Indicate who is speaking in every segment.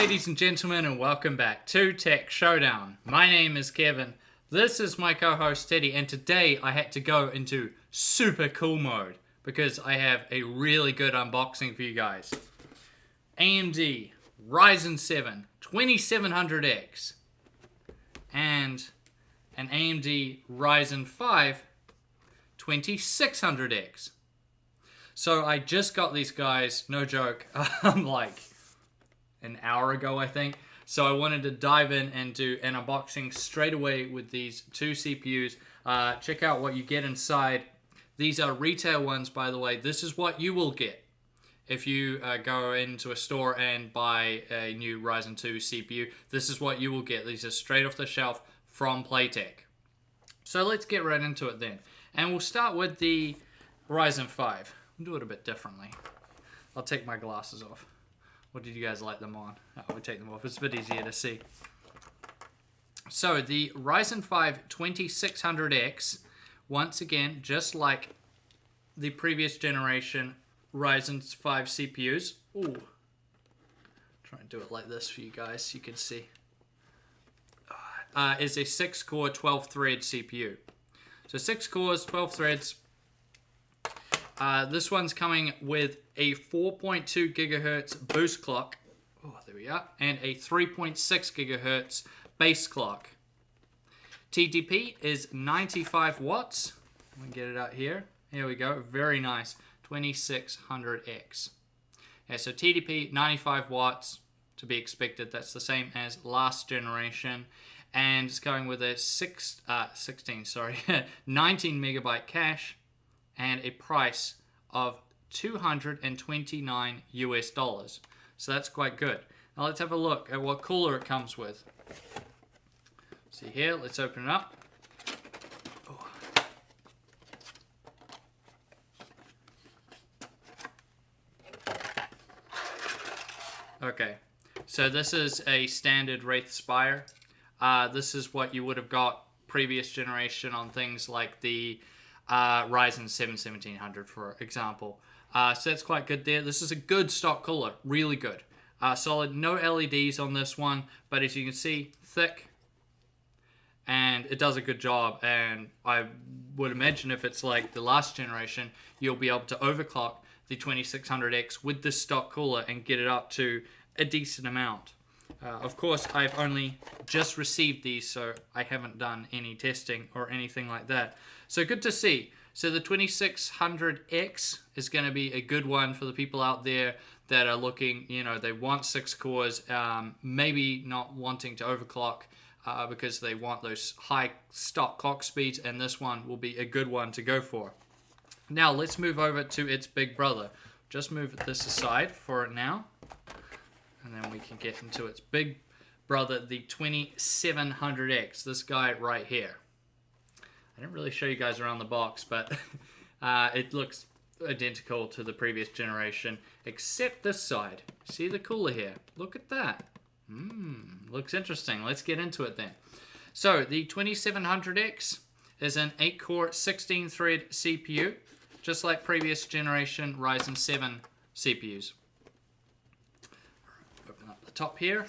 Speaker 1: ladies and gentlemen, and welcome back to Tech Showdown. My name is Kevin. This is my co-host Teddy, and today I had to go into super cool mode because I have a really good unboxing for you guys. AMD Ryzen 7 2700X and an AMD Ryzen 5 2600X. So I just got these guys, no joke, like an hour ago, I think. So I wanted to dive in and do an unboxing straight away with these two CPUs. Check out what you get inside. These are retail ones, by the way. This is what you will get if you go into a store and buy a new Ryzen 2 CPU. This is what you will get. These are straight off the shelf from Playtech. So let's get right into it then. And we'll start with the Ryzen 5. We'll do it a bit differently. I'll take my glasses off. Or did you guys like them on? Oh, we'll take them off. It's a bit easier to see. So the Ryzen 5 2600X, once again, just like the previous generation Ryzen 5 CPUs. Ooh. Try and do it like this for you guys so you can see. Is a 6-core, 12-thread CPU. So 6 cores, 12 threads. This one's coming with a 4.2 gigahertz boost clock. Oh, there we are. And a 3.6 gigahertz base clock. TDP is 95 watts. Let me get it out here. Here we go. Very nice. 2600X. Yeah, so TDP, 95 watts to be expected. That's the same as last generation. And it's going with a 19 megabyte cache and a price of $229 US. So that's quite good. Now let's have a look at what cooler it comes with. See here, let's open it up. Oh. Okay, so this is a standard Wraith Spire. This is what you would have got previous generation on things like the Ryzen 7 1700, for example. So that's quite good there. This is a good stock cooler, really good. Solid, no LEDs on this one, but as you can see, thick, and it does a good job. And I would imagine if it's like the last generation, you'll be able to overclock the 2600X with this stock cooler and get it up to a decent amount. Of course, I've only just received these, so I haven't done any testing or anything like that. So good to see. So the 2600X is going to be a good one for the people out there that are looking, you know, they want 6 cores, maybe not wanting to overclock because they want those high stock clock speeds, and this one will be a good one to go for. Now let's move over to its big brother. Just move this aside for it now. And then we can get into its big brother, the 2700X, this guy right here. I didn't really show you guys around the box, but it looks identical to the previous generation, except this side. See the cooler here? Look at that. Looks interesting. Let's get into it then. So the 2700X is an 8-core, 16-thread CPU, just like previous generation Ryzen 7 CPUs. Open up the top here.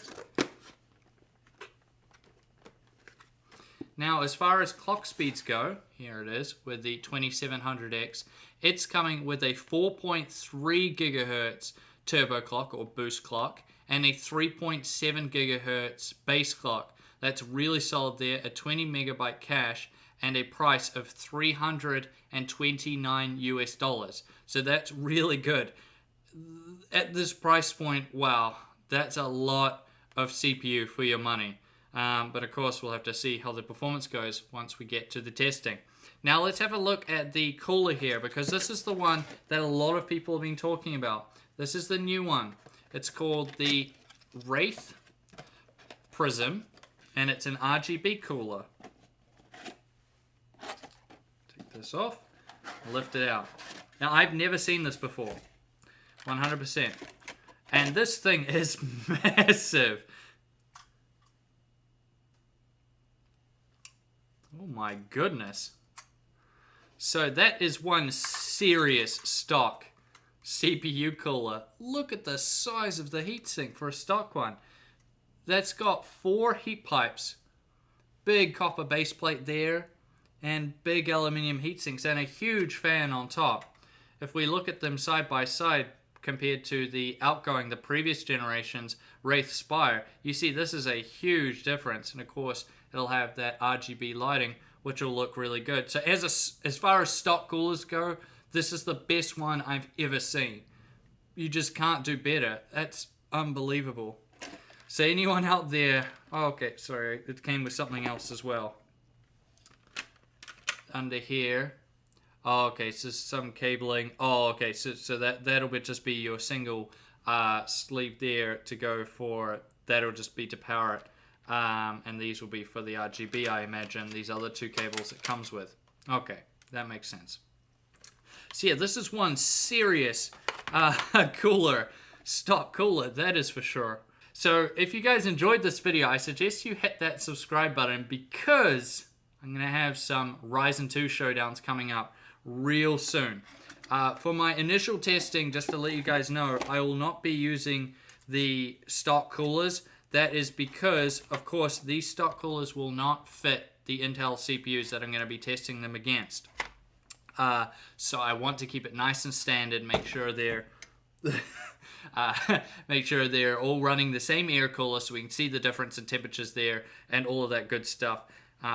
Speaker 1: Now, as far as clock speeds go, here it is with the 2700X. It's coming with a 4.3 gigahertz turbo clock or boost clock and a 3.7 gigahertz base clock. That's really solid there, a 20 megabyte cache and a price of $329 US. So that's really good. At this price point, wow, that's a lot of CPU for your money. But of course, we'll have to see how the performance goes once we get to the testing. Now let's have a look at the cooler here, because this is the one that a lot of people have been talking about. This is the new one. It's called the Wraith Prism, and it's an RGB cooler. Take this off, lift it out. Now I've never seen this before, 100%. And this thing is massive. Oh my goodness. So that is one serious stock CPU cooler. Look at the size of the heatsink for a stock one. that's got 4 heat pipes, big copper base plate there, and big aluminium heatsinks, and a huge fan on top. If we look at them side by side compared to the previous generation's Wraith Spire, you see this is a huge difference, and of course it'll have that RGB lighting, which will look really good. So as far as stock coolers go, this is the best one I've ever seen. You just can't do better. That's unbelievable. So anyone out there, oh, okay, sorry, it came with something else as well. Under here, oh, okay, so some cabling. Oh, okay, so that'll just be your single sleeve there to go for, that'll just be to power it. And these will be for the RGB, I imagine, these other 2 cables it comes with. Okay, that makes sense. So yeah, this is one serious cooler, stock cooler, that is for sure. So if you guys enjoyed this video, I suggest you hit that subscribe button, because I'm going to have some Ryzen 2 showdowns coming up real soon. For my initial testing, just to let you guys know, I will not be using the stock coolers. That is because, of course, these stock coolers will not fit the Intel CPUs that I'm going to be testing them against. So I want to keep it nice and standard, make sure they're all running the same air cooler so we can see the difference in temperatures there and all of that good stuff.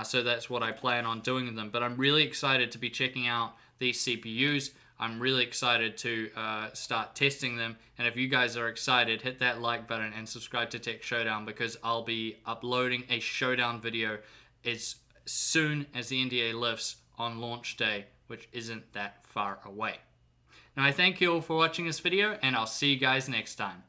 Speaker 1: So that's what I plan on doing with them. But I'm really excited to be checking out these CPUs. I'm really excited to start testing them. And if you guys are excited, hit that like button and subscribe to Tech Showdown, because I'll be uploading a Showdown video as soon as the NDA lifts on launch day, which isn't that far away. Now, I thank you all for watching this video, and I'll see you guys next time.